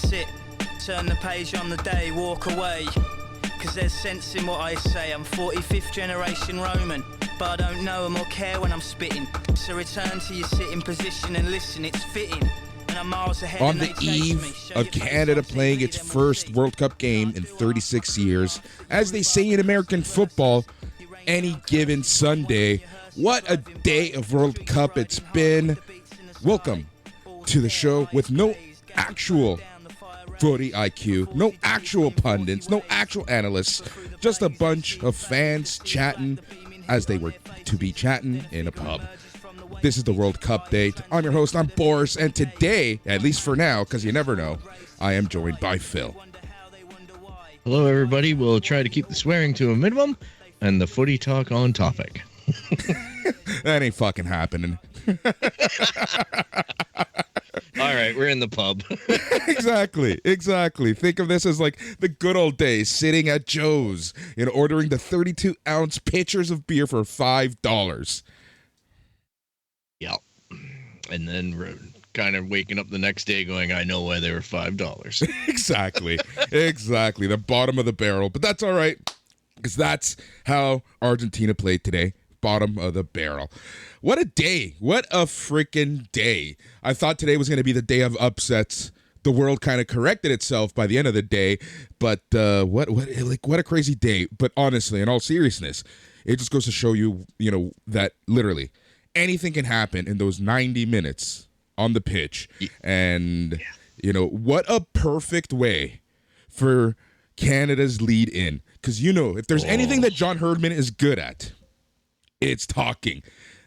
that's it. Turn the page on the day, walk away. Cause there's sense in what I say. I'm 45th generation Roman, but I don't know them or care when I'm spitting. So return to your sitting position and listen, it's fitting. And I'm miles ahead. On the eve of Canada playing its first World Cup game in 36 years, as they say in American football, any given Sunday, what a day of World Cup it's been. Welcome to the show with no actual footy IQ, no actual pundits, no actual analysts, just a bunch of fans chatting as they were to be chatting in a pub. This is the World Cup date. I'm your host, I'm Boris, and today, at least for now, because you never know, I am joined by Phil. Hello, everybody. We'll try to keep the swearing to a minimum and the footy talk on topic. That ain't fucking happening. All right, we're in the pub. Exactly. Think of this as like the good old days, sitting at Joe's and ordering the 32-ounce pitchers of beer for $5. Yep. And then we're kind of waking up the next day going, I know why they were $5. Exactly. The bottom of the barrel. But that's all right, because that's how Argentina played today. Bottom of the barrel. What a day. What a freaking day. I thought today was going to be the day of upsets. The world kind of corrected itself by the end of the day, but what a crazy day. But honestly, in all seriousness, it just goes to show you, that literally anything can happen in those 90 minutes on the pitch. And what a perfect way for Canada's lead in, because if there's anything that John Herdman is good at, it's talking.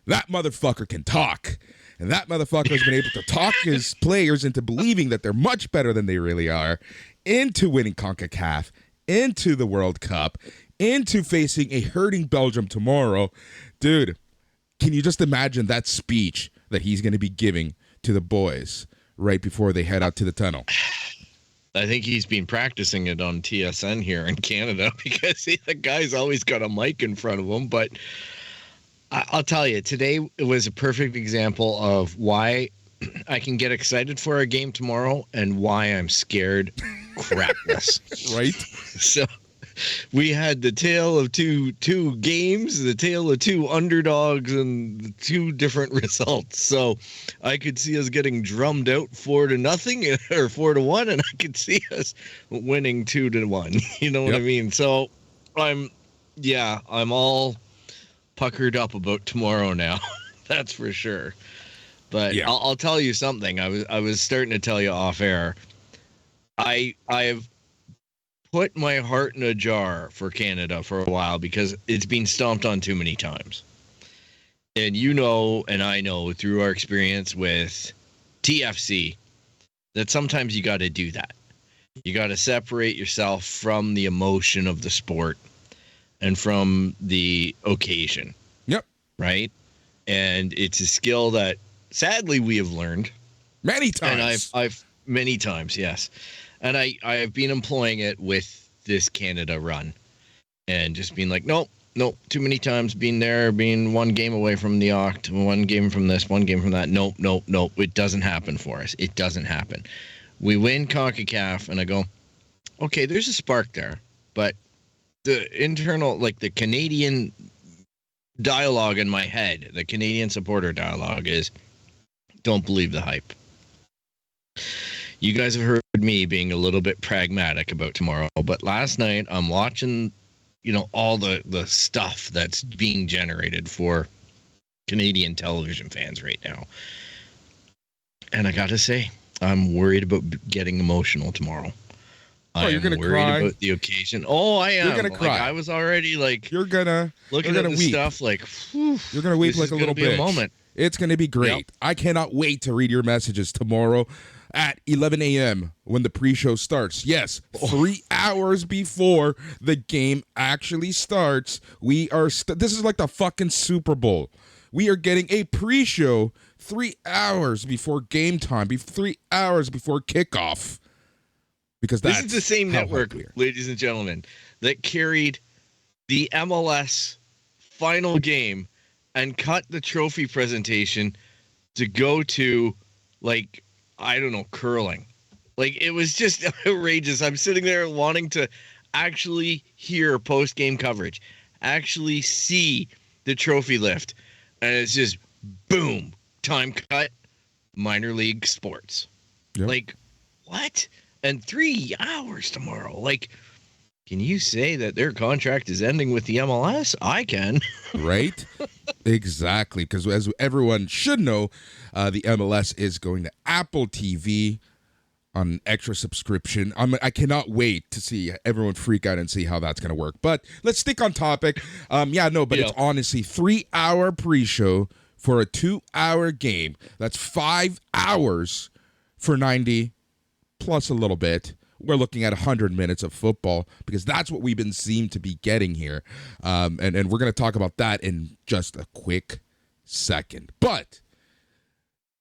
That motherfucker can talk. And that motherfucker has been able to talk his players into believing that they're much better than they really are, into winning CONCACAF, into the World Cup, into facing a hurting Belgium tomorrow. Dude, can you just imagine that speech that he's going to be giving to the boys right before they head out to the tunnel? I think he's been practicing it on TSN here in Canada because the guy's always got a mic in front of him, but I'll tell you, today was a perfect example of why I can get excited for a game tomorrow and why I'm scared crapless. Right? So we had the tale of two games, the tale of two underdogs, and two different results. So I could see us getting drummed out 4-0 or 4-1, and I could see us winning 2-1. You know what I mean? So I'm all puckered up about tomorrow now. That's for sure. But I'll tell you something. I was starting to tell you off air. I've put my heart in a jar for Canada for a while because it's been stomped on too many times. And and I know through our experience with TFC that sometimes you got to do that. You got to separate yourself from the emotion of the sport and from the occasion. Yep. Right? And it's a skill that sadly we have learned many times. And I've many times, yes. And I have been employing it with this Canada run and just being like, nope, too many times being one game away from the Oct, one game from this, one game from that. Nope. It doesn't happen for us. It doesn't happen. We win CONCACAF and I go, okay, there's a spark there, but the internal, the Canadian dialogue in my head, the Canadian supporter dialogue is, don't believe the hype. You guys have heard me being a little bit pragmatic about tomorrow, but last night I'm watching, all the stuff that's being generated for Canadian television fans right now. And I got to say, I'm worried about getting emotional tomorrow. You're gonna worried cry about the occasion. Oh, I am. You're gonna cry. I was already you're gonna looking at the weep. stuff you're gonna weep like a little bitch. A moment. It's gonna be great. Yep. I cannot wait to read your messages tomorrow at 11 a.m. when the pre-show starts. Yes, 3 hours before the game actually starts. We are. This is like the fucking Super Bowl. We are getting a pre-show 3 hours before game time. 3 hours before kickoff. Because this is the same network, ladies and gentlemen, that carried the MLS final game and cut the trophy presentation to go to, curling. Like, it was just outrageous. I'm sitting there wanting to actually hear post-game coverage, actually see the trophy lift, and it's just boom, time cut, minor league sports. Yep. Like, what? And 3 hours tomorrow. Like, can you say that their contract is ending with the MLS? I can. Right? Exactly. Because as everyone should know, the MLS is going to Apple TV on an extra subscription. I cannot wait to see everyone freak out and see how that's going to work. But let's stick on topic. It's honestly 3-hour pre-show for a 2-hour game. That's 5 hours for 90 plus a little bit. We're looking at 100 minutes of football because that's what we've been seem to be getting here. And we're going to talk about that in just a quick second. But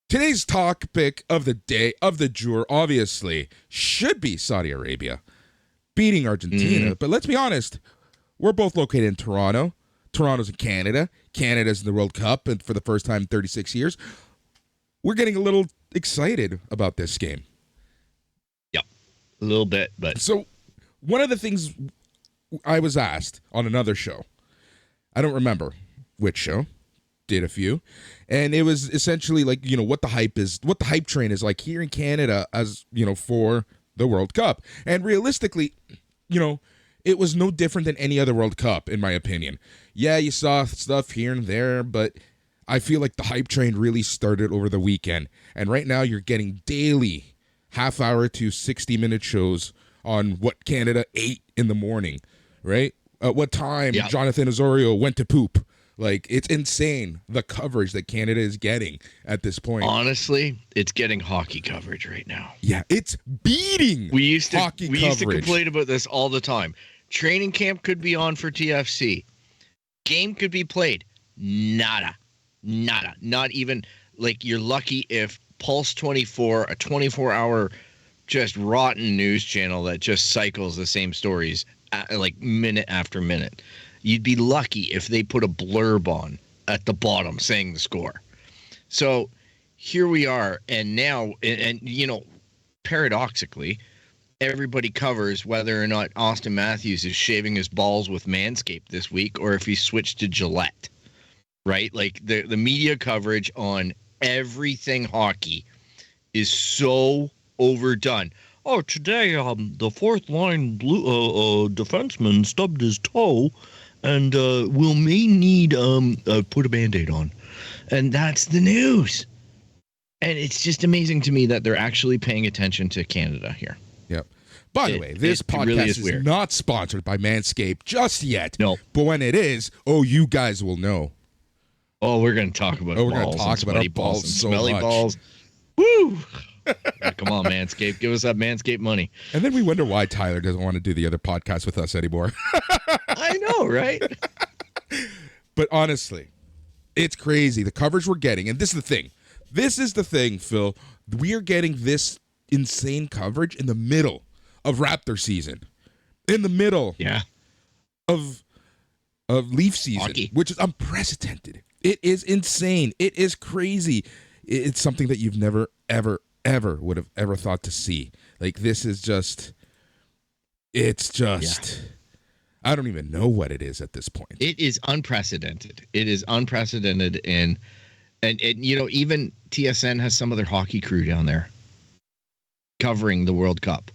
today's topic of the day, of the jour, obviously, should be Saudi Arabia beating Argentina. But let's be honest, we're both located in Toronto. Toronto's in Canada. Canada's in the World Cup, and for the first time in 36 years. We're getting a little excited about this game. Yep, a little bit. But so one of the things I was asked on another show, I don't remember which show, did a few, and it was essentially like, what the hype train is like here in Canada as, for the World Cup. And realistically, it was no different than any other World Cup, in my opinion. Yeah, you saw stuff here and there, but I feel like the hype train really started over the weekend. And right now you're getting daily half-hour to 60-minute shows on what Canada ate in the morning, right? At what time Jonathan Osorio went to poop. Like, it's insane, the coverage that Canada is getting at this point. Honestly, it's getting hockey coverage right now. Yeah, it's beating We used to coverage. complain about this all the time. Training camp could be on for TFC. Game could be played. Nada. Not even, like, you're lucky if Pulse 24, a 24-hour just rotten news channel that just cycles the same stories like minute after minute. You'd be lucky if they put a blurb on at the bottom saying the score. So here we are, and now, and paradoxically, everybody covers whether or not Austin Matthews is shaving his balls with Manscaped this week or if he switched to Gillette, right? Like, the media coverage on everything hockey is so overdone. Oh, today the fourth line defenseman stubbed his toe, and may need put a Band-Aid on. And that's the news. And it's just amazing to me that they're actually paying attention to Canada here. Yep. By the way, this podcast really is not sponsored by Manscaped just yet. No. But when it is, you guys will know. Oh, we're going to talk about we're balls. going to talk about our balls and so smelly much. balls. Woo! Come on, Manscaped. Give us that Manscaped money. And then we wonder why Tyler doesn't want to do the other podcast with us anymore. I know, right? But honestly, it's crazy. The coverage we're getting, and this is the thing. This is the thing, Phil. We are getting this insane coverage in the middle of Raptor season. In the middle of Leaf season, Hockey. Which is unprecedented. It is insane. It is crazy. It's something that you've never, ever would have ever thought to see. Like, this is just, I don't even know what it is at this point. It is unprecedented. It is unprecedented, and even TSN has some of their hockey crew down there covering the World Cup.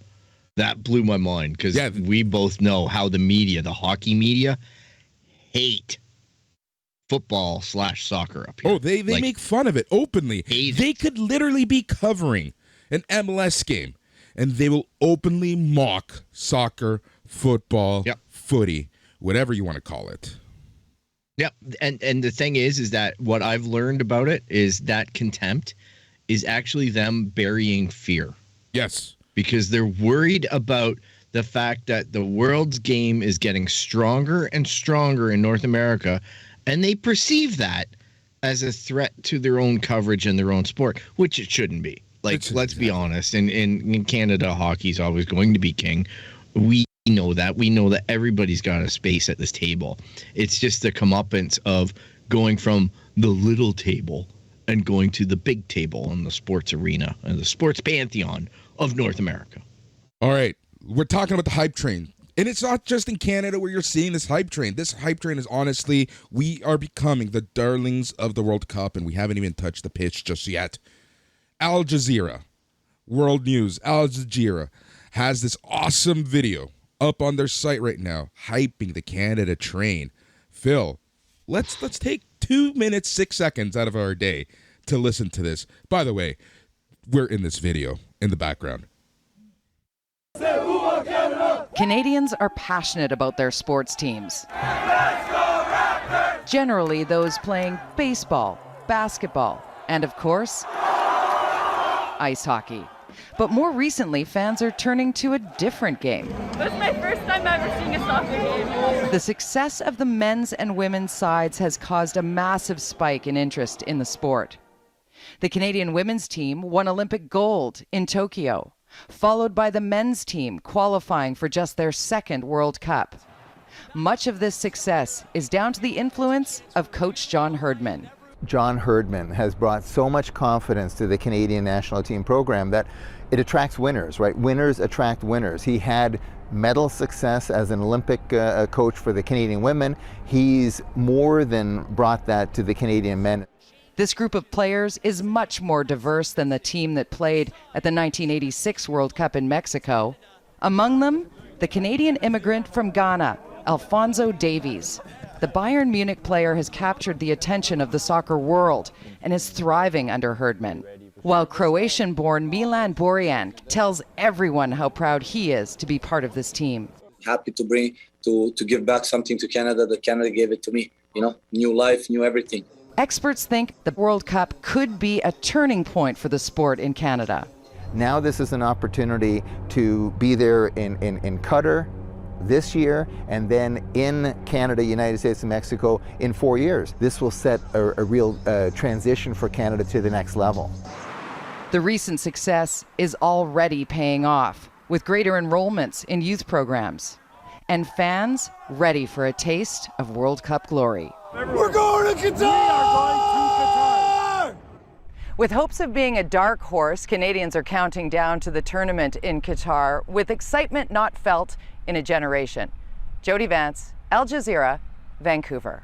That blew my mind because we both know how the hockey media, hate football/soccer up here. Oh, they make fun of it openly. They could literally be covering an MLS game, and they will openly mock soccer, football, footy, whatever you want to call it. Yep, and the thing is that what I've learned about it is that contempt is actually them burying fear. Yes. Because they're worried about the fact that the world's game is getting stronger and stronger in North America, and they perceive that as a threat to their own coverage and their own sport, which it shouldn't be. Like, let's be honest. In Canada, hockey's always going to be king. We know that. We know that everybody's got a space at this table. It's just the comeuppance of going from the little table and going to the big table in the sports arena and the sports pantheon of North America. All right. We're talking about the hype train. And it's not just in Canada where you're seeing this hype train. This hype train is honestly, we are becoming the darlings of the World Cup, and we haven't even touched the pitch just yet. Al Jazeera, World News, Al Jazeera has this awesome video up on their site right now, hyping the Canada train. Phil, let's take 2 minutes, 6 seconds out of our day to listen to this. By the way, we're in this video in the background. Canadians are passionate about their sports teams. Generally, those playing baseball, basketball, and of course, ice hockey. But more recently, fans are turning to a different game. This is my first time ever seeing a soccer game. The success of the men's and women's sides has caused a massive spike in interest in the sport. The Canadian women's team won Olympic gold in Tokyo, followed by the men's team qualifying for just their second World Cup. Much of this success is down to the influence of Coach John Herdman. John Herdman has brought so much confidence to the Canadian national team program that it attracts winners, right? Winners attract winners. He had medal success as an Olympic coach for the Canadian women. He's more than brought that to the Canadian men. This group of players is much more diverse than the team that played at the 1986 World Cup in Mexico. Among them, the Canadian immigrant from Ghana, Alphonso Davies. The Bayern Munich player has captured the attention of the soccer world and is thriving under Herdman, while Croatian-born Milan Borjan tells everyone how proud he is to be part of this team. Happy to give back something to Canada that Canada gave it to me. You know, new life, new everything. Experts think the World Cup could be a turning point for the sport in Canada. Now this is an opportunity to be there in Qatar this year, and then in Canada, United States, and Mexico in 4 years. This will set a real transition for Canada to the next level. The recent success is already paying off, with greater enrollments in youth programs, and fans ready for a taste of World Cup glory. We're going to Qatar! With hopes of being a dark horse, Canadians are counting down to the tournament in Qatar with excitement not felt in a generation. Jody Vance, Al Jazeera, Vancouver.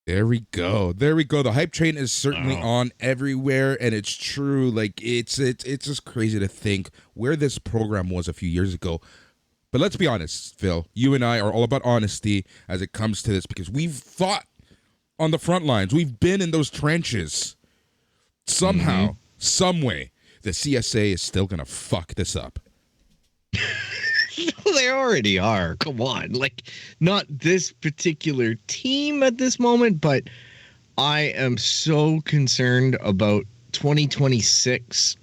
There we go. The hype train is certainly on everywhere, and it's true. Like it's just crazy to think where this program was a few years ago. But let's be honest, Phil. You and I are all about honesty as it comes to this because we've fought on the front lines. We've been in those trenches. Somehow, some way, the CSA is still gonna fuck this up. They already are. Come on. Like, not this particular team at this moment, but I am so concerned about 2026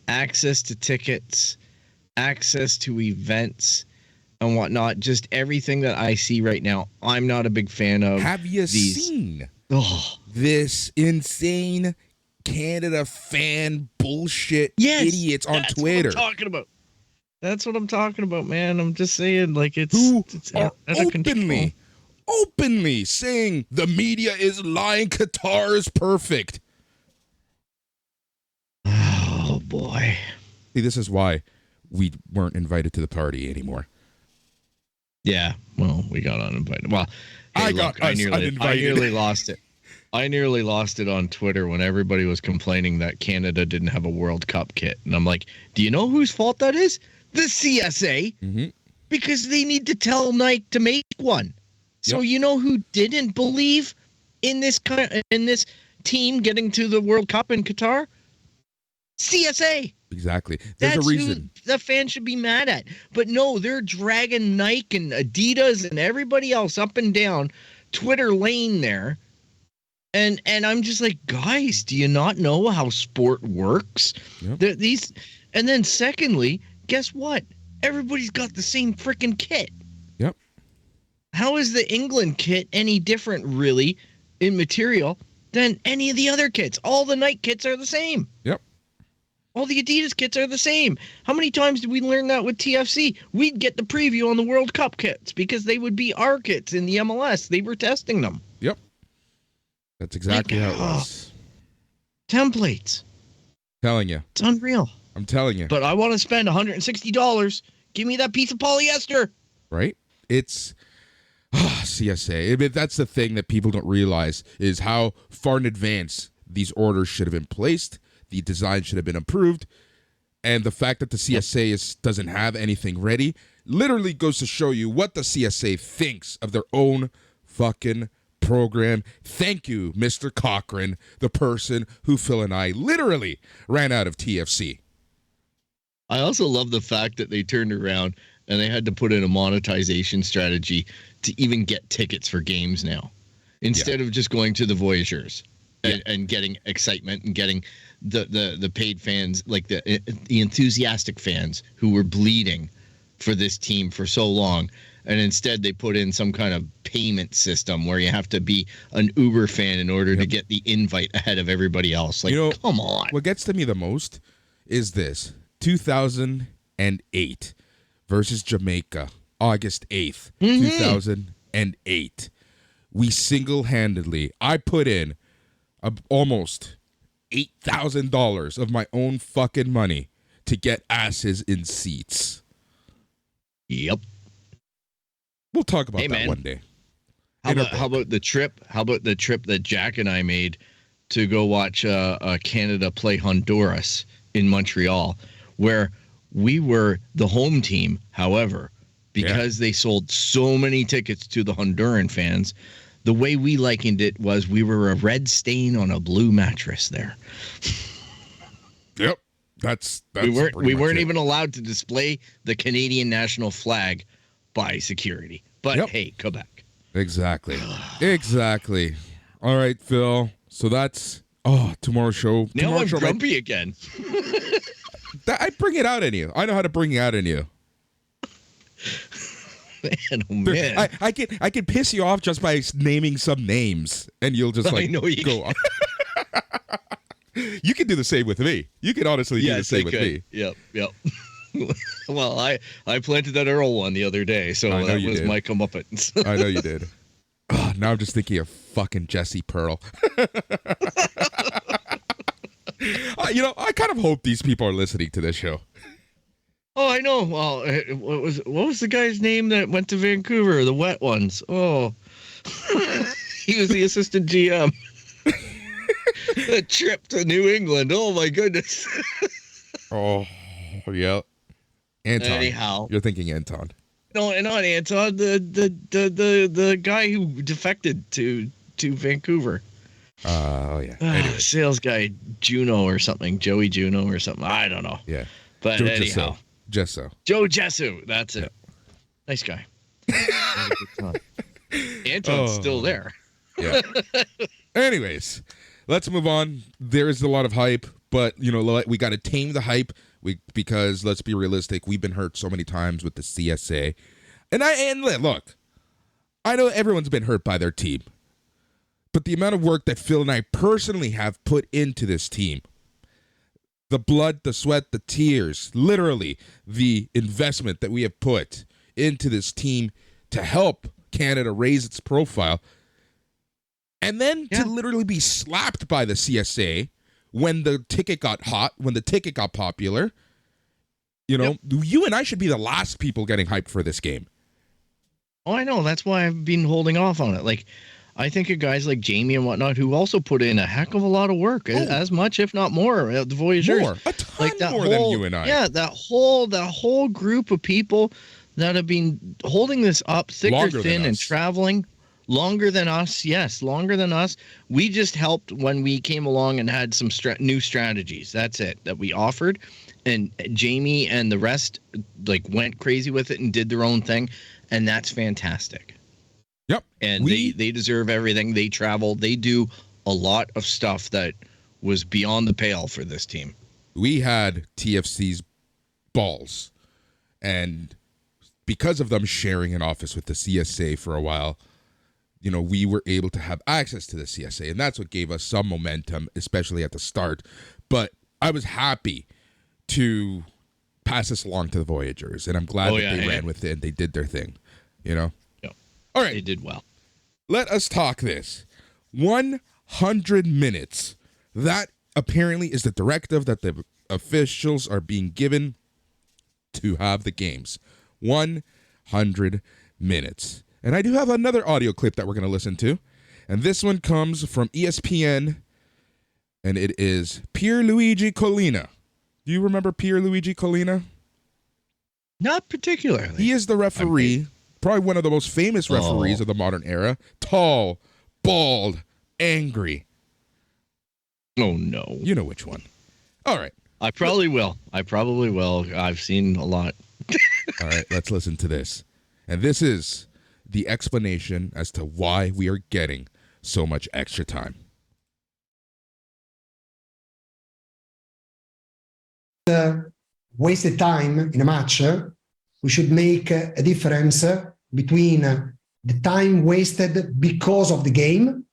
access to tickets, access to events, and whatnot. Just everything that I see right now, I'm not a big fan of. Have you seen this insane Canada fan bullshit idiots on Twitter? What I'm talking about. That's what I'm talking about, man. I'm just saying, like, it's are openly saying the media is lying. Qatar is perfect. Oh boy. See, this is why we weren't invited to the party anymore. Yeah, well, we got uninvited. Well, hey, I nearly lost it. I nearly lost it on Twitter when everybody was complaining that Canada didn't have a World Cup kit. And I'm like, do you know whose fault that is? The CSA. Because they need to tell Nike to make one. So you know who didn't believe in this team getting to the World Cup in Qatar? CSA. Exactly. There's a reason. Who the fans should be mad at. But no, they're dragging Nike and Adidas and everybody else up and down Twitter lane there. And I'm just like, guys, do you not know how sport works? Yep. And then secondly, guess what? Everybody's got the same freaking kit. Yep. How is the England kit any different, really, in material than any of the other kits? All the Nike kits are the same. Yep. All the Adidas kits are the same. How many times did we learn that with TFC? We'd get the preview on the World Cup kits because they would be our kits in the MLS. They were testing them. Yep. That's exactly how it was. Templates. Telling you. It's unreal. I'm telling you. But I want to spend $160. Give me that piece of polyester. Right? It's CSA. I mean, that's the thing that people don't realize is how far in advance these orders should have been placed. The design should have been approved. And the fact that the CSA doesn't have anything ready literally goes to show you what the CSA thinks of their own fucking program. Thank you, Mr. Cochran, the person who Phil and I literally ran out of TFC. I also love the fact that they turned around and they had to put in a monetization strategy to even get tickets for games now, instead of just going to the Voyageurs and getting excitement and getting the paid fans, like the enthusiastic fans who were bleeding for this team for so long. And instead they put in some kind of payment system where you have to be an Uber fan in order to get the invite ahead of everybody else. Like, come on. What gets to me the most is this. 2008 versus Jamaica, August 8th, 2008. We single-handedly, I put in almost $8,000 of my own fucking money to get asses in seats. Yep. We'll talk about that one day. How about the trip? How about the trip that Jack and I made to go watch Canada play Honduras in Montreal, where we were the home team. However, because they sold so many tickets to the Honduran fans, the way we likened it was we were a red stain on a blue mattress there. Yep. That's we weren't even allowed to display the Canadian national flag by security. But hey, Quebec. Exactly. All right, Phil. So that's tomorrow's show. Now I'm grumpy again. I bring it out in you. I know how to bring it out in you. Man, oh man. I can piss you off just by naming some names, and you'll just like go on. You can do the same with me. You can honestly do the same with me. Yep. Well, I planted that Earl one the other day, so that was my comeuppance. I know you did. Now I'm just thinking of fucking Jesse Pearl. I kind of hope these people are listening to this show. Oh, I know. Well, what was the guy's name that went to Vancouver? The wet ones. Oh, he was the assistant GM. The trip to New England. Oh my goodness. Oh, yeah. Anton. Anyhow, you're thinking Anton. No, not Anton. The guy who defected to Vancouver. Sales guy Juno or something. Joey Juno or something. I don't know. Yeah. But Joe anyhow. Gesso. Joe Gesso. That's it. Yeah. Nice guy. Anton's still there. Yeah. Anyways, let's move on. There is a lot of hype, but we got to tame the hype. Because let's be realistic, we've been hurt so many times with the CSA, and look, I know everyone's been hurt by their team, but the amount of work that Phil and I personally have put into this team, the blood, the sweat, the tears, literally the investment that we have put into this team to help Canada raise its profile, and then to literally be slapped by the CSA. When the ticket got hot, when the ticket got popular, you and I should be the last people getting hyped for this game. Oh, I know. That's why I've been holding off on it. Like, I think of guys like Jamie and whatnot who also put in a heck of a lot of work, as much, if not more, the Voyageurs. A ton more than you and I. Yeah, that whole group of people that have been holding this up thick or thin and traveling. Longer than us, yes, longer than us. We just helped when we came along and had some new strategies. That's it, that we offered. And Jamie and the rest went crazy with it and did their own thing. And that's fantastic. Yep. And they deserve everything. They travel. They do a lot of stuff that was beyond the pale for this team. We had TFC's balls. And because of them sharing an office with the CSA for a while, we were able to have access to the CSA, and that's what gave us some momentum, especially at the start. But I was happy to pass this along to the Voyageurs, and I'm glad that they ran with it and they did their thing, Yep. All right. They did well. Let us talk this. 100 minutes. That apparently is the directive that the officials are being given to have the games. 100 minutes. And I do have another audio clip that we're going to listen to. And this one comes from ESPN, and it is Pierluigi Collina. Do you remember Pierluigi Collina? Not particularly. He is the referee, probably one of the most famous referees of the modern era. Tall, bald, angry. Oh, no. You know which one. All right. I probably will. I've seen a lot. All right, let's listen to this. And this is the explanation as to why we are getting so much extra time. Wasted time in a match, we should make a difference between the time wasted because of the game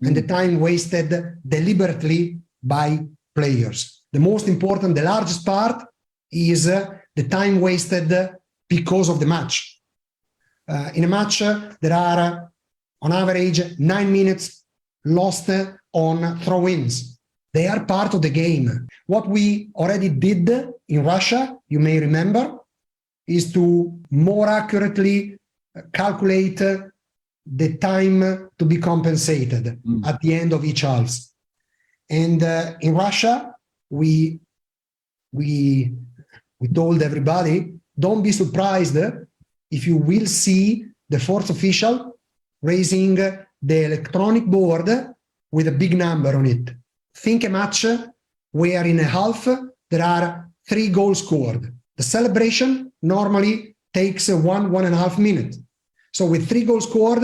and the time wasted deliberately by players. The most important, the largest part is the time wasted because of the match. In a match, there are on average 9 minutes lost on throw-ins. They are part of the game. What we already did in Russia, you may remember, is to more accurately calculate the time to be compensated at the end of each half. And in Russia, we told everybody, don't be surprised if you will see the fourth official raising the electronic board with a big number on it. Think a match where in a half there are 3 goals scored. The celebration normally takes 1.5 minutes. So with 3 goals scored,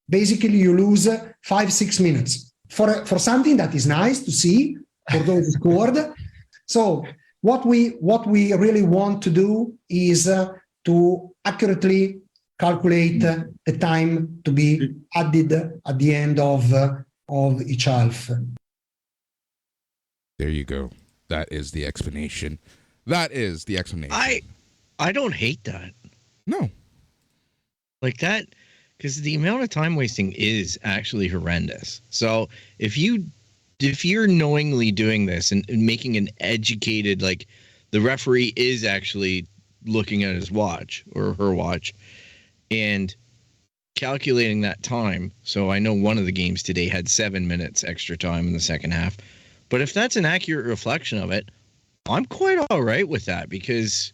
basically you lose 5-6 minutes for something that is nice to see for those who scored. So what we really want to do is to accurately calculate the time to be added at the end of each half. There you go. That is the explanation. That is the explanation. I don't hate that. No. Like that, because the amount of time wasting is actually horrendous. So if you're knowingly doing this and making an educated, like the referee is actually looking at his watch or her watch and calculating that time. So I know one of the games today had 7 minutes extra time in the second half. But if that's an accurate reflection of it, I'm quite all right with that because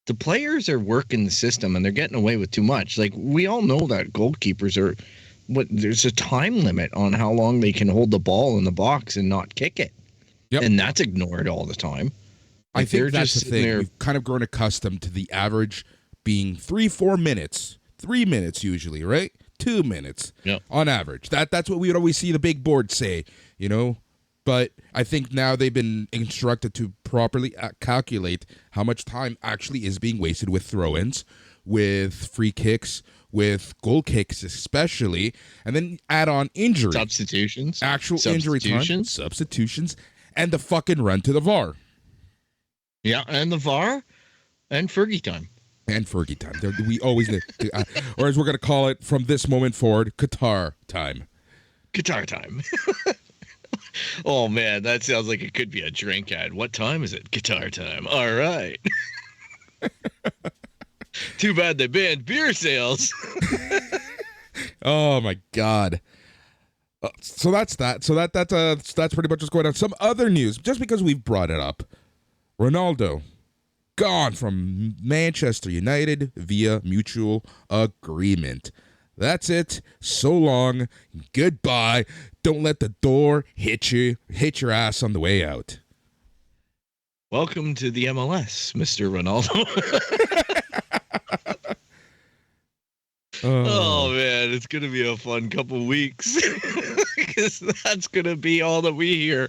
the players are working the system and they're getting away with too much. Like we all know that goalkeepers are there's a time limit on how long they can hold the ball in the box and not kick it. Yep. And that's ignored all the time. I think that's the thing. We've kind of grown accustomed to the average being 3-4 minutes. 3 minutes usually, right? 2 minutes on average. That's what we would always see the big board say, you know? But I think now they've been instructed to properly calculate how much time actually is being wasted with throw-ins, with free kicks, with goal kicks especially, and then add on injury. Substitutions. Actual injury time. Substitutions. And the fucking run to the VAR. Yeah, and the VAR and Fergie time. And Fergie time. We always, or as we're going to call it from this moment forward, Qatar time. Qatar time. Oh, man, that sounds like it could be a drink ad. What time is it? Guitar time. All right. Too bad they banned beer sales. Oh, my God. So that's that. So that's pretty much what's going on. Some other news, just because we've brought it up. Ronaldo, gone from Manchester United via mutual agreement. That's it. So long. Goodbye. Don't let the door hit your ass on the way out. Welcome to the MLS, Mr. Ronaldo. Oh, man, it's going to be a fun couple weeks. Because that's going to be all that we hear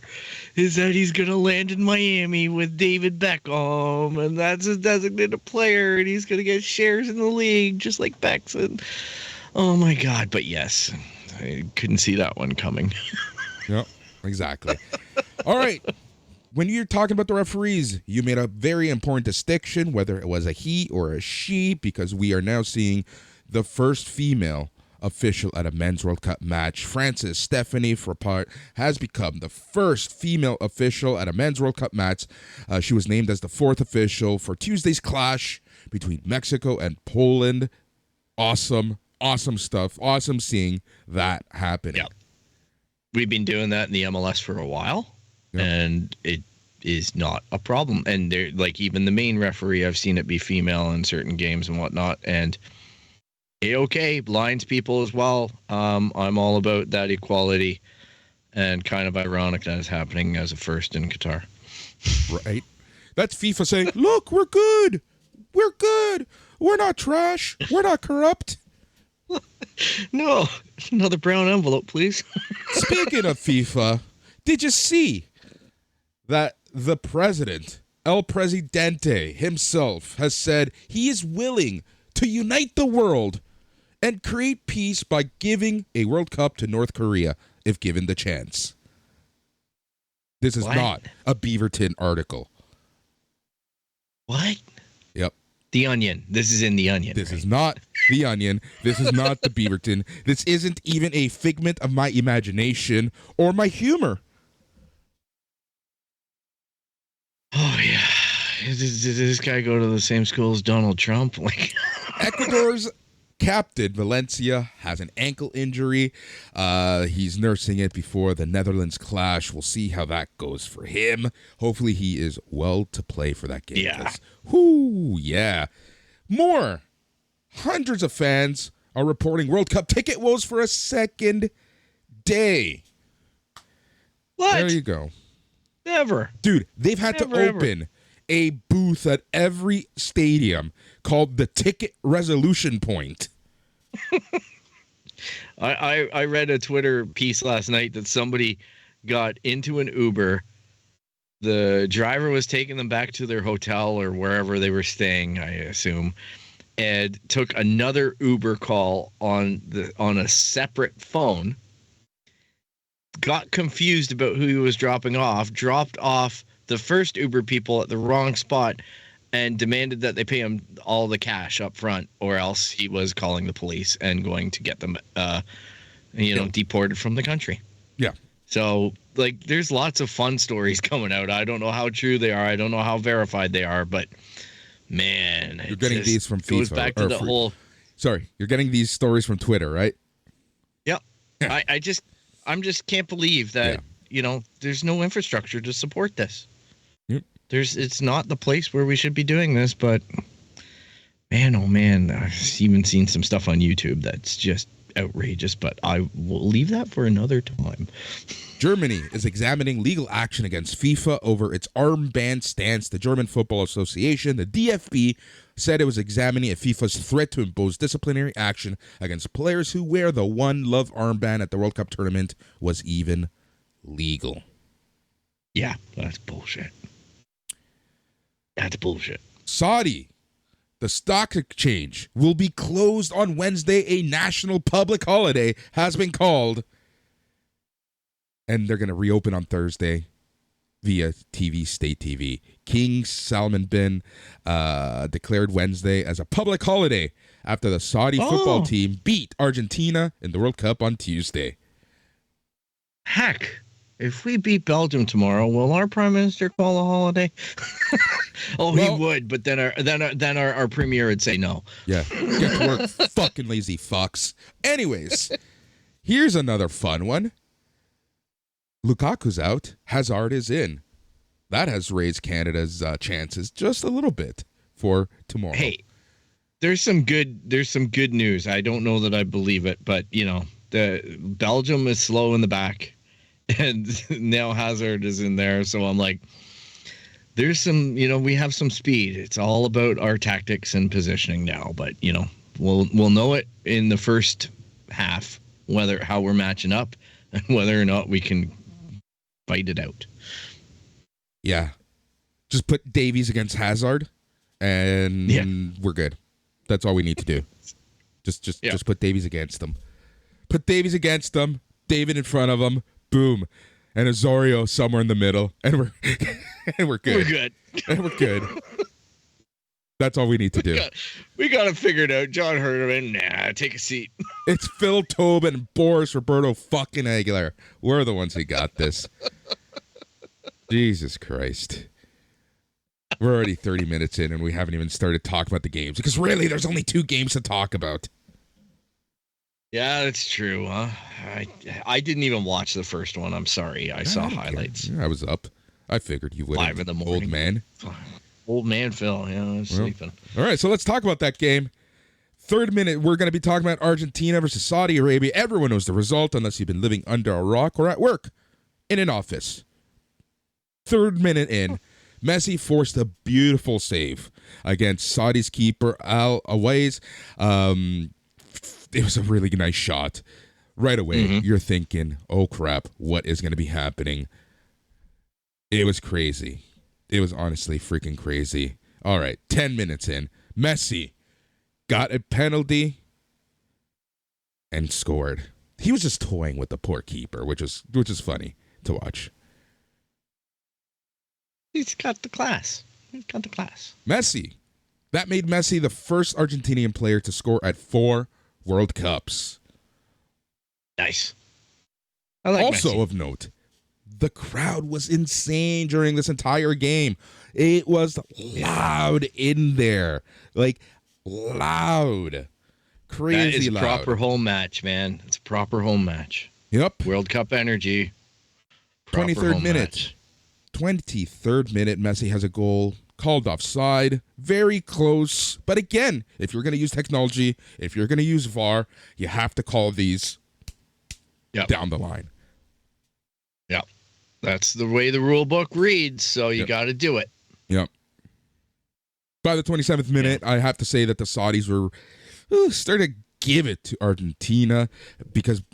is that he's going to land in Miami with David Beckham, and that's his designated player, and he's going to get shares in the league just like Beckson. Oh, my God. But yes, I couldn't see that one coming. Yep, exactly. All right. When you're talking about the referees, you made a very important distinction, whether it was a he or a she, because we are now seeing the first female official at a Men's World Cup match. Frances Stephanie Frappart has become the first female official at a Men's World Cup match. She was named as the 4th official for Tuesday's clash between Mexico and Poland. Awesome stuff. Awesome seeing that happening. Yep. We've been doing that in the MLS for a while, and it is not a problem. And they're like, even the main referee, I've seen it be female in certain games and whatnot. And okay, blinds people as well. I'm all about that equality, and kind of ironic that is happening as a first in Qatar. Right. That's FIFA saying, look, we're good. We're good. We're not trash. We're not corrupt. No, another brown envelope, please. Speaking of FIFA, did you see that the president, El Presidente himself, has said he is willing to unite the world and create peace by giving a World Cup to North Korea if given the chance? This is not a Beaverton article. What? Yep. The Onion. This is in The Onion. This is not The Onion. This is not the Beaverton. This isn't even a figment of my imagination or my humor. Oh, yeah. Did this guy go to the same school as Donald Trump? Like, Ecuador's captain, Valencia, has an ankle injury. He's nursing it before the Netherlands clash. We'll see how that goes for him. Hopefully he is well to play for that game. Yeah. Whoo, yeah. More. Hundreds of fans are reporting World Cup ticket woes for a second day. what? There you go. Never. Dude, they've had to open a booth at every stadium called the Ticket Resolution Point. I read a Twitter piece last night that somebody got into an Uber. The driver was taking them back to their hotel or wherever they were staying, I assume, and took another Uber call on a separate phone. Got confused about who he was dropping off, dropped off the first Uber people at the wrong spot, and demanded that they pay him all the cash up front, or else he was calling the police and going to get them, deported from the country. Yeah. So, like, there's lots of fun stories coming out. I don't know how true they are. I don't know how verified they are, but man, you're getting these from FIFA. Goes back to the whole. Sorry, you're getting these stories from Twitter, right? Yep. Yeah. I'm just can't believe that there's no infrastructure to support this. Yep. It's not the place where we should be doing this, but man, oh man, I've even seen some stuff on YouTube that's just outrageous, but I will leave that for another time. Germany is examining legal action against FIFA over its armband stance. The German Football Association, the DFB, said it was examining if FIFA's threat to impose disciplinary action against players who wear the One Love armband at the World Cup tournament was even legal. Yeah, that's bullshit. That's bullshit. Saudi, the stock exchange, will be closed on Wednesday. A national public holiday has been called. And they're going to reopen on Thursday via TV, state TV. King Salman bin declared Wednesday as a public holiday after the Saudi football team beat Argentina in the World Cup on Tuesday. Heck, if we beat Belgium tomorrow, will our prime minister call a holiday? He would, but then our premier would say no. Yeah, get to work, fucking lazy fucks. Anyways, here's another fun one. Lukaku's out. Hazard is in. That has raised Canada's chances just a little bit for tomorrow. Hey, there's some good news. I don't know that I believe it, but the Belgium is slow in the back, and now Hazard is in there. So I'm like, there's some, we have some speed. It's all about our tactics and positioning now. But we'll know it in the first half how we're matching up and whether or not we can fight it out. Yeah. Just put Davies against Hazard and we're good. That's all we need to do. Just put Davies against them. Put Davies against them, David in front of them, boom. And Azorio somewhere in the middle. And we're good. We're good. And we're good. That's all we need to do. We got to figure it out. John Herman, nah, take a seat. It's Phil Tobin and Boris Roberto fucking Aguilar. We're the ones who got this. Jesus Christ. We're already 30 minutes in and we haven't even started talking about the games because really there's only 2 games to talk about. Yeah, that's true. Huh? I didn't even watch the first one. I'm sorry. I saw highlights. I was up. I figured you would. 5 in the morning. Old man. Old man Phil. Yeah, I was sleeping. All right, so let's talk about that game. 3rd minute, we're going to be talking about Argentina versus Saudi Arabia. Everyone knows the result unless you've been living under a rock or at work in an office. 3rd minute in, Messi forced a beautiful save against Saudi's keeper, Al Awais. It was a really nice shot. Right away, you're thinking, oh crap, what is going to be happening? It was crazy. It was honestly freaking crazy. All right, 10 minutes in, Messi got a penalty and scored. He was just toying with the poor keeper, which is funny to watch. He's got the class. Messi. That made Messi the first Argentinian player to score at 4 World Cups. Nice. I like also Messi. Of note, the crowd was insane during this entire game. It was loud in there. Like, loud. Crazy that is loud. Proper home match, man. It's a proper home match. Yep. World Cup energy. 23rd minute. 23rd minute, Messi has a goal called offside. Very close. But again, if you're going to use technology, if you're going to use VAR, you have to call these down the line. Yeah. That's the way the rule book reads, so you got to do it. Yep. By the 27th minute, I have to say that the Saudis were starting to give it to Argentina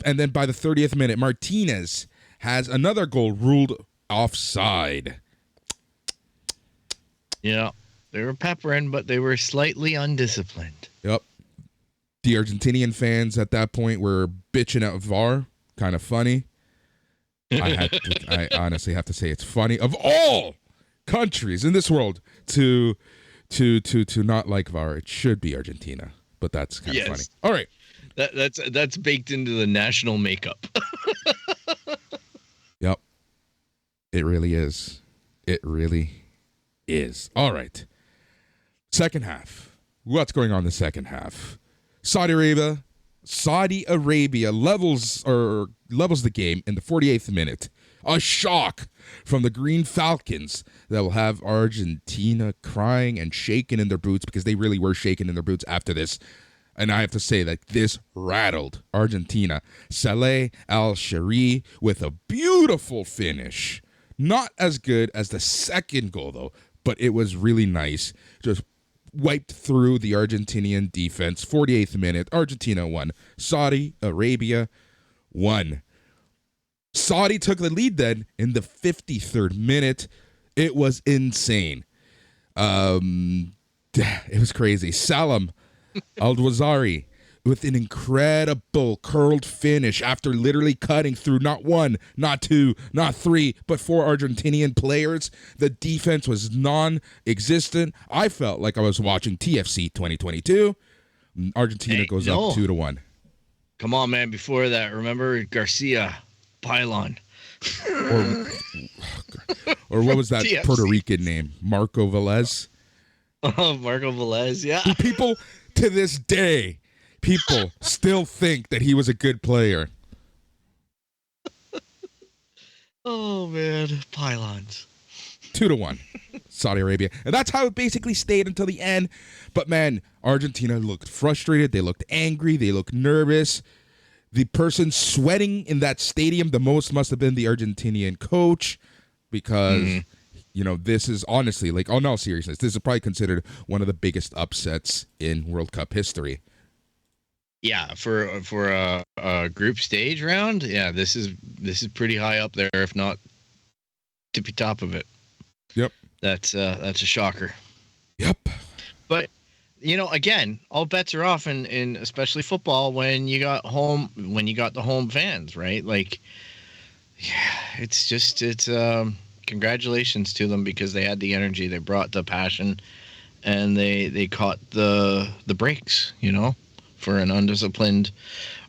and then by the 30th minute, Martinez has another goal ruled offside. Yeah. They were peppering, but they were slightly undisciplined. Yep. The Argentinian fans at that point were bitching at VAR. Kind of funny. I honestly have to say it's funny. Of all countries in this world to not like VAR, it should be Argentina. But that's kind of funny. All right. That's baked into the national makeup. Yep. It really is. It really is. All right. Second half. What's going on in the second half? Saudi Arabia levels the game in the 48th minute. A shock from the Green Falcons that will have Argentina crying and shaking in their boots because they really were shaking in their boots after this. And I have to say that this rattled Argentina. Saleh Al-Shari with a beautiful finish. Not as good as the second goal, though, but it was really nice. Just wiped through the Argentinian defense. 48th minute, Argentina won. Saudi Arabia won. Saudi took the lead then in the 53rd minute. It was insane. It was crazy. Salam Al-Dwazari with an incredible curled finish after literally cutting through not 1, not 2, not 3, but 4 Argentinian players. The defense was non-existent. I felt like I was watching TFC 2022. Argentina goes up 2-1. Come on, man. Before that, remember Garcia, Pylon. Or what was that TFC. Puerto Rican name? Marco Velez? Oh, Marco Velez, yeah. People, to this day, people still think that he was a good player. Oh, man. Pylons. 2-1, Saudi Arabia. And that's how it basically stayed until the end. But, man, Argentina looked frustrated. They looked angry. They looked nervous. The person sweating in that stadium the most must have been the Argentinian coach because, this is honestly, like, on all seriousness, this is probably considered one of the biggest upsets in World Cup history. Yeah, for a group stage round, this is pretty high up there, if not tippy top of it. Yep. That's a shocker. Yep. But again, all bets are off in especially football when you got the home fans, right? Like, it's congratulations to them because they had the energy, they brought the passion, and they caught the breaks, for an undisciplined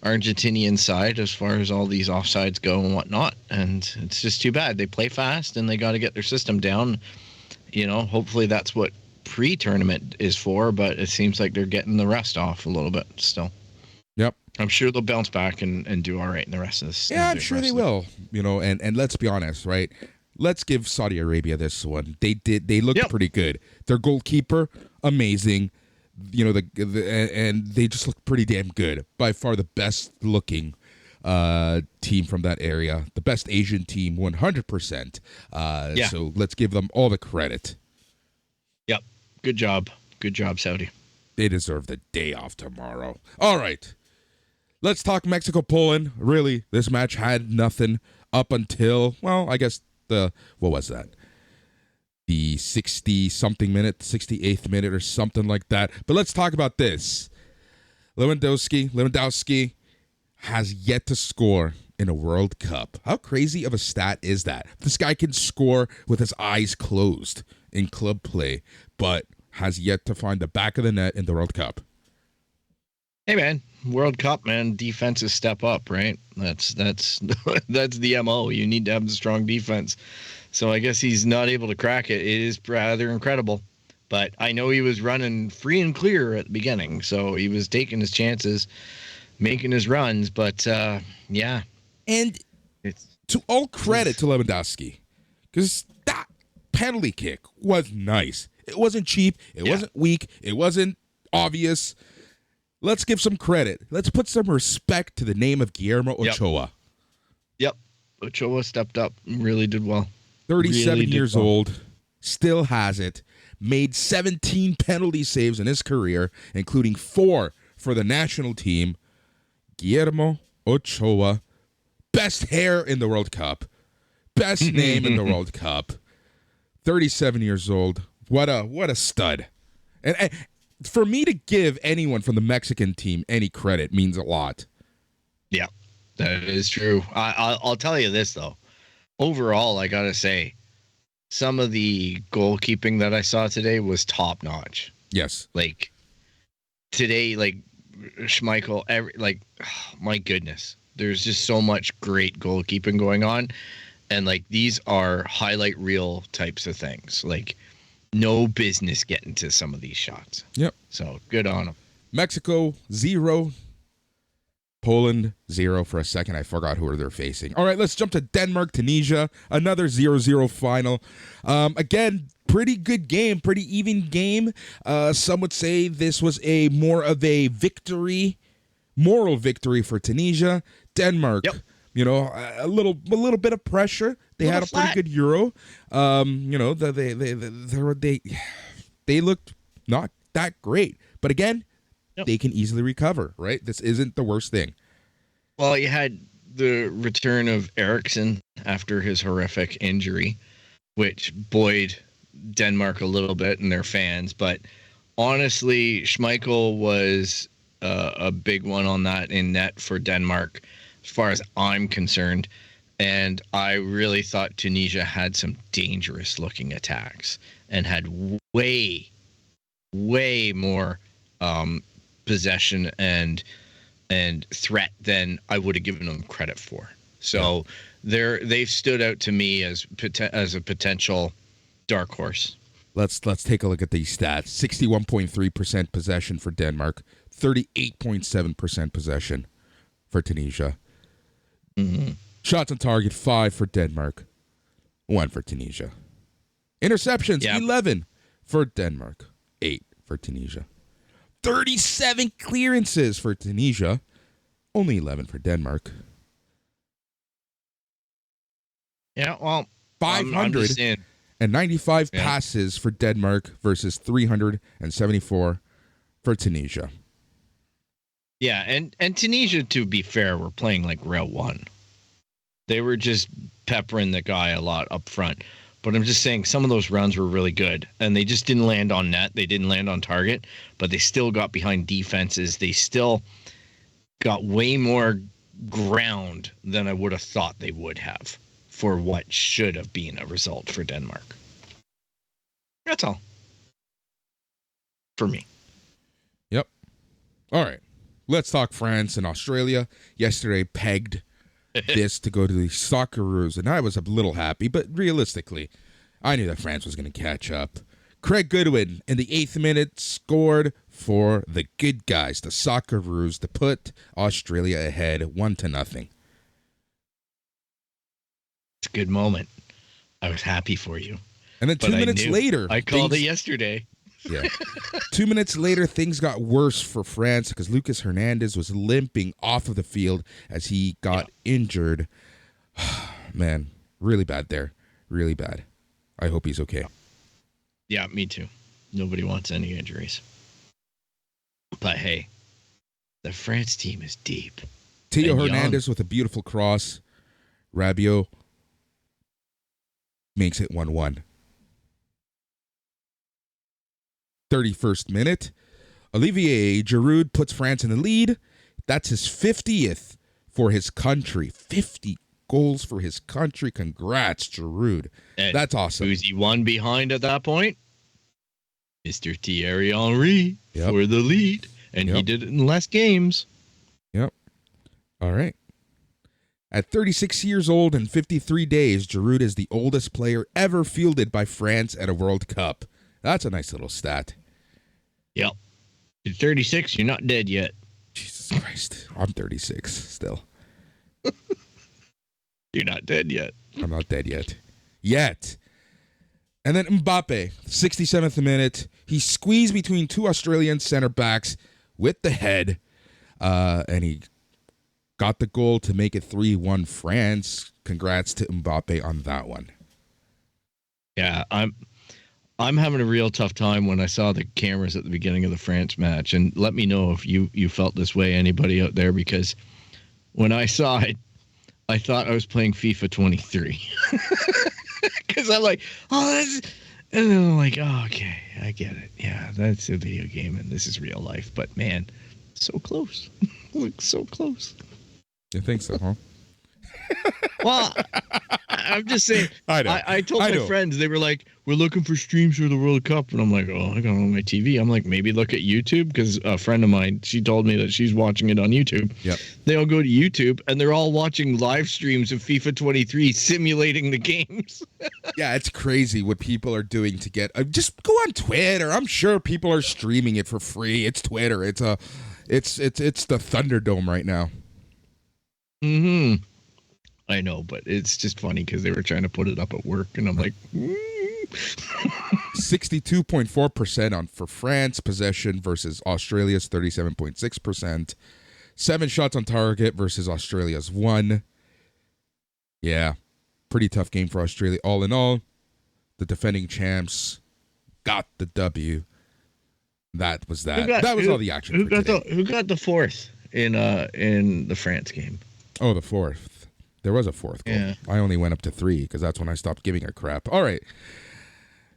Argentinian side as far as all these offsides go and whatnot. And it's just too bad. They play fast and they got to get their system down. Hopefully that's what pre-tournament is for, but it seems like they're getting the rest off a little bit still. Yep. I'm sure they'll bounce back and do all right in the rest of this. Yeah, I'm sure they will. And let's be honest, right? Let's give Saudi Arabia this one. They looked pretty good. Their goalkeeper, amazing. And they just look pretty damn good. By far the best looking team from that area. The best Asian team, 100%. So let's give them all the credit. Yep. Good job. Good job, Saudi. They deserve the day off tomorrow. All right. Let's talk Mexico-Poland. Really, this match had nothing up until, well, I guess what was that? The 60-something minute, 68th minute or something like that. But let's talk about this. Lewandowski has yet to score in a World Cup. How crazy of a stat is that? This guy can score with his eyes closed in club play, but has yet to find the back of the net in the World Cup. Hey, man. World Cup, man. Defenses step up, right? That's the MO. You need to have the strong defense. So I guess he's not able to crack it. It is rather incredible. But I know he was running free and clear at the beginning. So he was taking his chances, making his runs. But, yeah. And to all credit to Lewandowski, because that penalty kick was nice. It wasn't cheap. It wasn't weak. It wasn't obvious. Let's give some credit. Let's put some respect to the name of Guillermo Ochoa. Yep. Ochoa stepped up and really did well. 37 years old, still has it. Made 17 penalty saves in his career, including 4 for the national team. Guillermo Ochoa, best hair in the World Cup. Best name in the World Cup. 37 years old. What a stud. And for me to give anyone from the Mexican team any credit means a lot. Yeah, that is true. I'll tell you this, though. Overall, I got to say, some of the goalkeeping that I saw today was top notch. Yes. Like, today, like, Schmeichel, my goodness. There's just so much great goalkeeping going on. And, like, these are highlight reel types of things. Like, no business getting to some of these shots. Yep. So good on them. Mexico 0, Poland 0 for a second. I forgot who they're facing. All right, let's jump to Denmark, Tunisia. Another 0-0 final. Again, pretty good game, pretty even game. Some would say this was more of a victory, moral victory for Tunisia. Denmark. Yep. A little bit of pressure. They had a pretty good Euro. They looked not that great, but again, they can easily recover. Right? This isn't the worst thing. Well, you had the return of Eriksen after his horrific injury, which buoyed Denmark a little bit and their fans. But honestly, Schmeichel was a big one on that in net for Denmark, as far as I'm concerned. And I really thought Tunisia had some dangerous looking attacks and had way more possession and threat than I would have given them credit for. So they've stood out to me as a potential dark horse. Let's take a look at these stats. 61.3% possession for Denmark, 38.7% possession for Tunisia. Mm-hmm. Shots on target, 5 for Denmark, 1 for Tunisia. Interceptions, 11 for Denmark, 8 for Tunisia. 37 clearances for Tunisia, only 11 for Denmark. Yeah, well, 595 passes for Denmark versus 374 for Tunisia. Yeah, and Tunisia, to be fair, were playing like route one. They were just peppering the guy a lot up front. But I'm just saying some of those runs were really good. And they just didn't land on net. They didn't land on target. But they still got behind defenses. They still got way more ground than I would have thought they would have for what should have been a result for Denmark. That's all. for me. Yep. All right. Let's talk France and Australia. Yesterday pegged this to go to the Socceroos, and I was a little happy, but realistically, I knew that France was going to catch up. Craig Goodwin in the 8th minute scored for the good guys, the Socceroos, to put Australia ahead 1-0. It's a good moment. I was happy for you. And then 2 minutes later, I called it yesterday. Yeah. 2 minutes later, things got worse for France because Lucas Hernandez was limping off of the field as he got injured. Man, really bad there. Really bad. I hope he's okay. Yeah, me too. Nobody wants any injuries. But hey, the France team is deep. Theo Hernandez with a beautiful cross. Rabiot makes it 1-1. 31st minute. Olivier Giroud puts France in the lead. That's his 50th for his country. 50 goals for his country. Congrats, Giroud. And that's awesome. Who's he one behind at that point? Mr. Thierry Henry for the lead. And he did it in less games. Yep. All right. At 36 years old and 53 days, Giroud is the oldest player ever fielded by France at a World Cup. That's a nice little stat. Yep. You're 36, you're not dead yet. Jesus Christ. I'm 36 still. You're not dead yet. I'm not dead yet. Yet. And then Mbappe, 67th minute. He squeezed between two Australian center backs with the head. And he got the goal to make it 3-1 France. Congrats to Mbappe on that one. Yeah, I'm having a real tough time when I saw the cameras at the beginning of the France match. And let me know if you felt this way, anybody out there, because when I saw it, I thought I was playing FIFA 23. Because I'm like, oh, that's... And then I'm like, oh, okay, I get it. Yeah, that's a video game and this is real life. But, man, so close. Look, so close. You think so, huh? Well, I'm just saying. I know. I told my friends, they were like, we're looking for streams for the World Cup. And I'm like, oh, I got it on my TV. I'm like, maybe look at YouTube. Because a friend of mine, she told me that she's watching it on YouTube. Yep. They all go to YouTube and they're all watching live streams of FIFA 23 simulating the games. Yeah, it's crazy what people are doing to get. Just go on Twitter. I'm sure people are streaming it for free. It's Twitter. It's the Thunderdome right now. Mm-hmm. I know, but it's just funny because they were trying to put it up at work, and I'm like, 62.4% for France possession versus Australia's 37.6%. 7 shots on target versus Australia's 1. Yeah, pretty tough game for Australia. All in all, the defending champs got the W. That was that. That was all the action. Who got the fourth in the France game? Oh, the fourth. There was a fourth goal. Yeah. I only went up to 3 because that's when I stopped giving a crap. All right.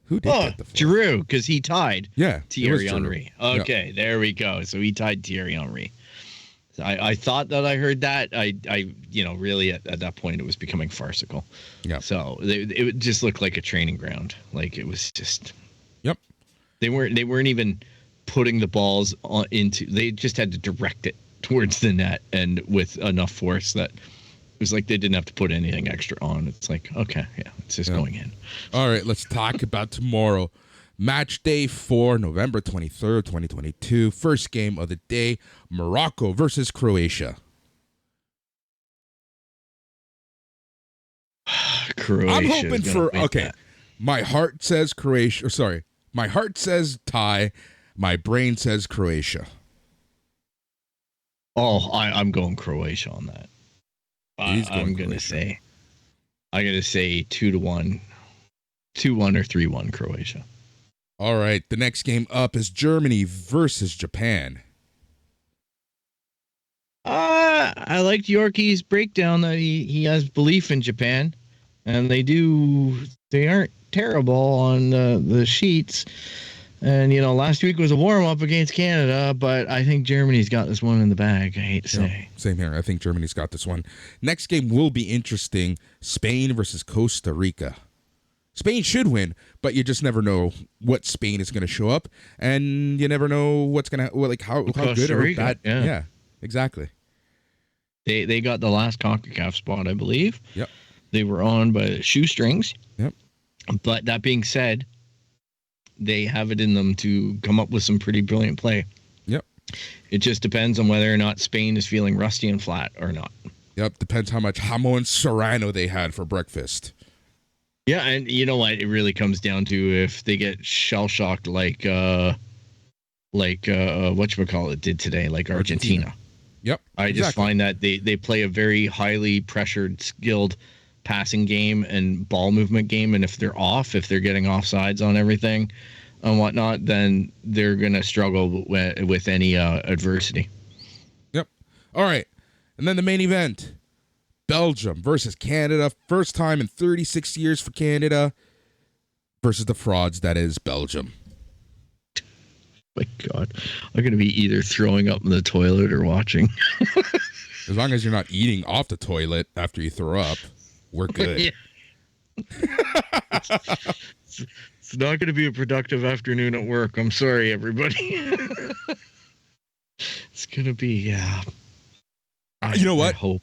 Who did get the fourth? Giroud, because he tied Thierry Giroud. Henry. Okay, There we go. So he tied Thierry Henry. So I thought that I heard that. I really at that point it was becoming farcical. Yeah. So it just looked like a training ground. Like it was just. Yep. They weren't even putting the balls into. They just had to direct it towards the net, and with enough force that. It was like they didn't have to put anything extra on. It's like, okay, yeah, it's just going in. All right, let's talk about tomorrow. Match day 4, November 23rd, 2022. First game of the day, Morocco versus Croatia. Croatia. I'm hoping for, okay, my heart says Croatia. Sorry, my heart says tie. My brain says Croatia. Oh, I'm going Croatia on that. I'm gonna say 2-1, 2-1 or 3-1 Croatia. All right, the next game up is Germany versus Japan. I liked Yorkie's breakdown that he has belief in Japan, and they aren't terrible on the sheets. And, last week was a warm-up against Canada, but I think Germany's got this one in the bag, I hate to say. Same here. I think Germany's got this one. Next game will be interesting. Spain versus Costa Rica. Spain should win, but you just never know what Spain is going to show up, and you never know what's going to how good or bad. Yeah, exactly. They got the last CONCACAF spot, I believe. Yep. They were on by shoestrings. Yep. But that being said, they have it in them to come up with some pretty brilliant play. Yep. It just depends on whether or not Spain is feeling rusty and flat or not. Yep. Depends how much jamon serrano they had for breakfast. Yeah, and you know what? It really comes down to if they get shell-shocked like whatchamacallit did today, like Argentina. Yep. I just find that they play a very highly pressured, skilled passing game and ball movement game, and if they're off, if they're getting offsides on everything and whatnot, then they're going to struggle with any adversity. Yep. All right. And then the main event, Belgium versus Canada. First time in 36 years for Canada versus the frauds that is Belgium. My God, I'm going to be either throwing up in the toilet or watching. As long as you're not eating off the toilet after you throw up, we're good. It's not going to be a productive afternoon at work. I'm sorry, everybody. It's going to be, yeah. You know what? I hope.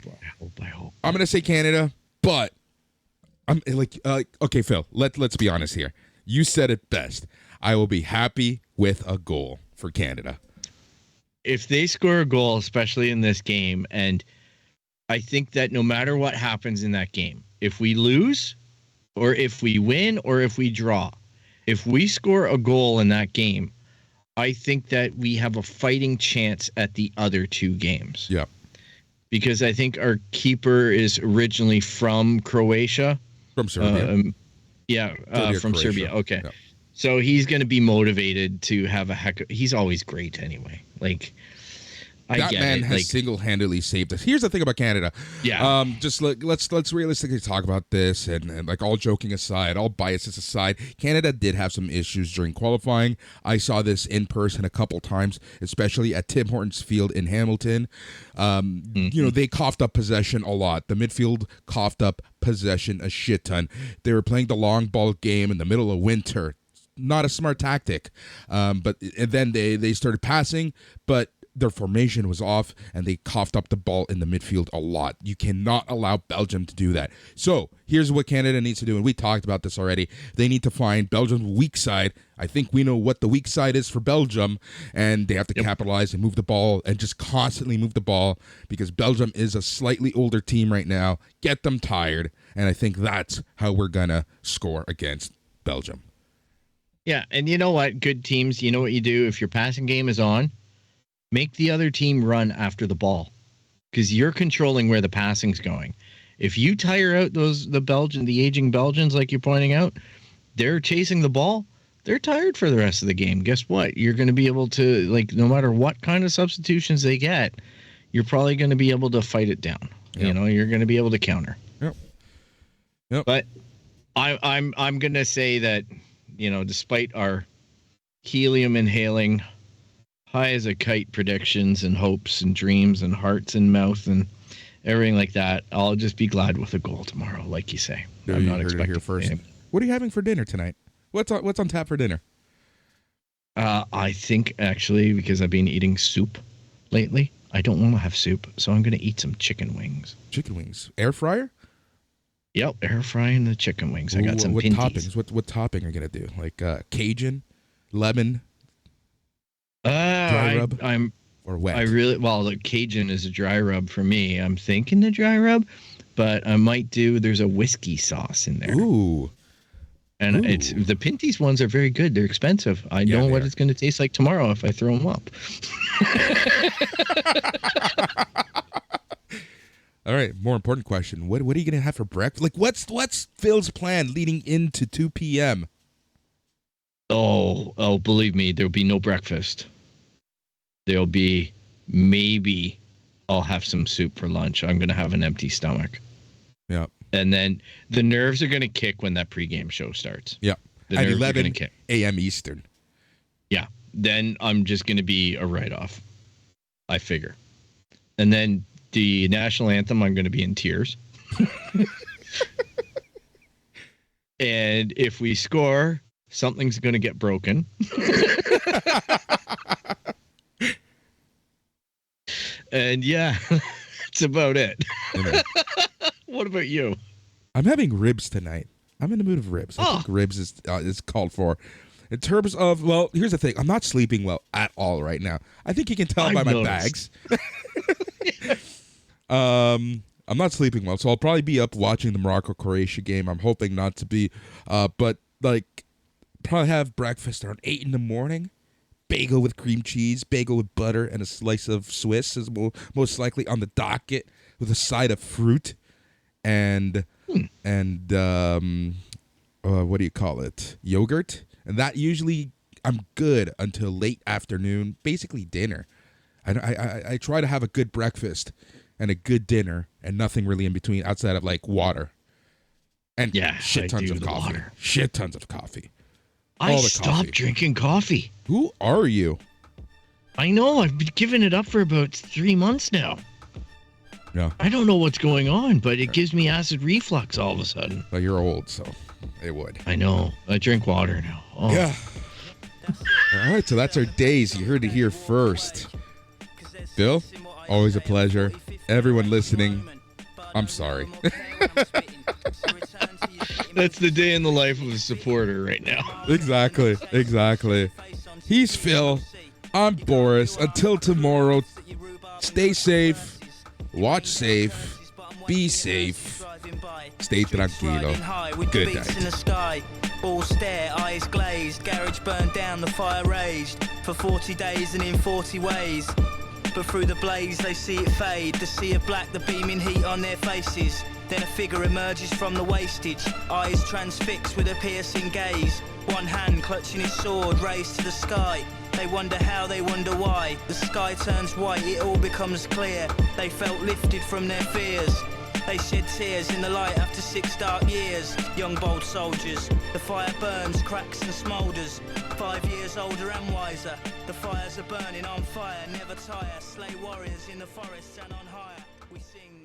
I'm going to say Canada, but I'm okay, Phil, let's be honest here. You said it best. I will be happy with a goal for Canada. If they score a goal, especially in this game, and I think that no matter what happens in that game, if we lose or if we win or if we draw, if we score a goal in that game, I think that we have a fighting chance at the other two games. Yeah. Because I think our keeper is originally from Croatia. From Serbia. From Croatia. Serbia. Okay. Yeah. So he's going to be motivated to have he's always great anyway. Like, that man has single-handedly saved us. Here's the thing about Canada. Yeah. Just let's realistically talk about this, and like all joking aside, all biases aside, Canada did have some issues during qualifying. I saw this in person a couple times, especially at Tim Hortons Field in Hamilton. You know, they coughed up possession a lot. The midfield coughed up possession a shit ton. They were playing the long ball game in the middle of winter. Not a smart tactic. And then they started passing, but their formation was off, and they coughed up the ball in the midfield a lot. You cannot allow Belgium to do that. So here's what Canada needs to do, and we talked about this already. They need to find Belgium's weak side. I think we know what the weak side is for Belgium, and they have to capitalize and move the ball and just constantly move the ball, because Belgium is a slightly older team right now. Get them tired, and I think that's how we're going to score against Belgium. Yeah, and you know what? Good teams, you know what you do? If your passing game is on, make the other team run after the ball, because you're controlling where the passing's going. If you tire out the aging Belgians, like you're pointing out, they're chasing the ball. They're tired for the rest of the game. Guess what? You're going to be able to, like, no matter what kind of substitutions they get, you're probably going to be able to fight it down. Yep. You know, you're going to be able to counter. Yep. But I'm going to say that, you know, despite our helium inhaling, high as a kite predictions and hopes and dreams and hearts and mouth and everything like that, I'll just be glad with a goal tomorrow, like you say. I'm not expecting here first. What are you having for dinner tonight? What's on tap for dinner? I think, actually, because I've been eating soup lately, I don't want to have soup, so I'm going to eat some chicken wings. Chicken wings? Air fryer? Yep, air frying the chicken wings. I got some pinties. Toppings? What topping are you going to do? Like Cajun, lemon, dry rub, or wet? The Cajun is a dry rub for me. I'm thinking the dry rub, but I might do. There's a whiskey sauce in there. Ooh, and it's the pinties ones are very good. They're expensive. I know what it's going to taste like tomorrow if I throw them up. All right. More important question: What are you going to have for breakfast? Like, what's Phil's plan leading into 2 p.m.? Oh, believe me, there'll be no breakfast. There'll be maybe I'll have some soup for lunch. I'm going to have an empty stomach. Yeah. And then the nerves are going to kick when that pregame show starts. Yeah. At 11 a.m. Eastern. Yeah. Then I'm just going to be a write-off, I figure. And then the national anthem, I'm going to be in tears. And if we score, something's going to get broken. And yeah, that's about it. What about you? I'm having ribs tonight. I'm in the mood of ribs. I think ribs is called for. In terms of, well, here's the thing. I'm not sleeping well at all right now. I think you can tell by my bags. I'm not sleeping well, so I'll probably be up watching the Morocco-Croatia game. I'm hoping not to be, but like probably have breakfast around 8 in the morning. Bagel with cream cheese, bagel with butter, and a slice of Swiss is most likely on the docket with a side of fruit and what do you call it? Yogurt. And that usually I'm good until late afternoon, basically dinner. I try to have a good breakfast and a good dinner and nothing really in between outside of like water and shit tons of coffee. Water. Shit tons of coffee. I stopped drinking coffee. Who are you? I know. I've been giving it up for about 3 months now. Yeah. I don't know what's going on, but it gives me acid reflux all of a sudden. Well, you're old, so it would. I know. I drink water now. Oh. Yeah. All right, so that's our days. You heard it here first. Bill, always a pleasure. Everyone listening, I'm sorry. That's the day in the life of a supporter right now. Exactly. He's Phil. I'm Boris. Until tomorrow, stay safe, watch safe, be safe, stay tranquilo. Good night. All stare, eyes glazed, garage burned down, the fire raged for 40 days and in 40 ways. But through the blaze they see it fade, the sea of black, the beaming heat on their faces. Then a figure emerges from the wastage, eyes transfixed with a piercing gaze. One hand clutching his sword raised to the sky. They wonder how, they wonder why. The sky turns white, it all becomes clear. They felt lifted from their fears. They shed tears in the light after 6 dark years. Young bold soldiers, the fire burns, cracks and smoulders. 5 years older and wiser, the fires are burning on fire, never tire. Slay warriors in the forests and on higher. We sing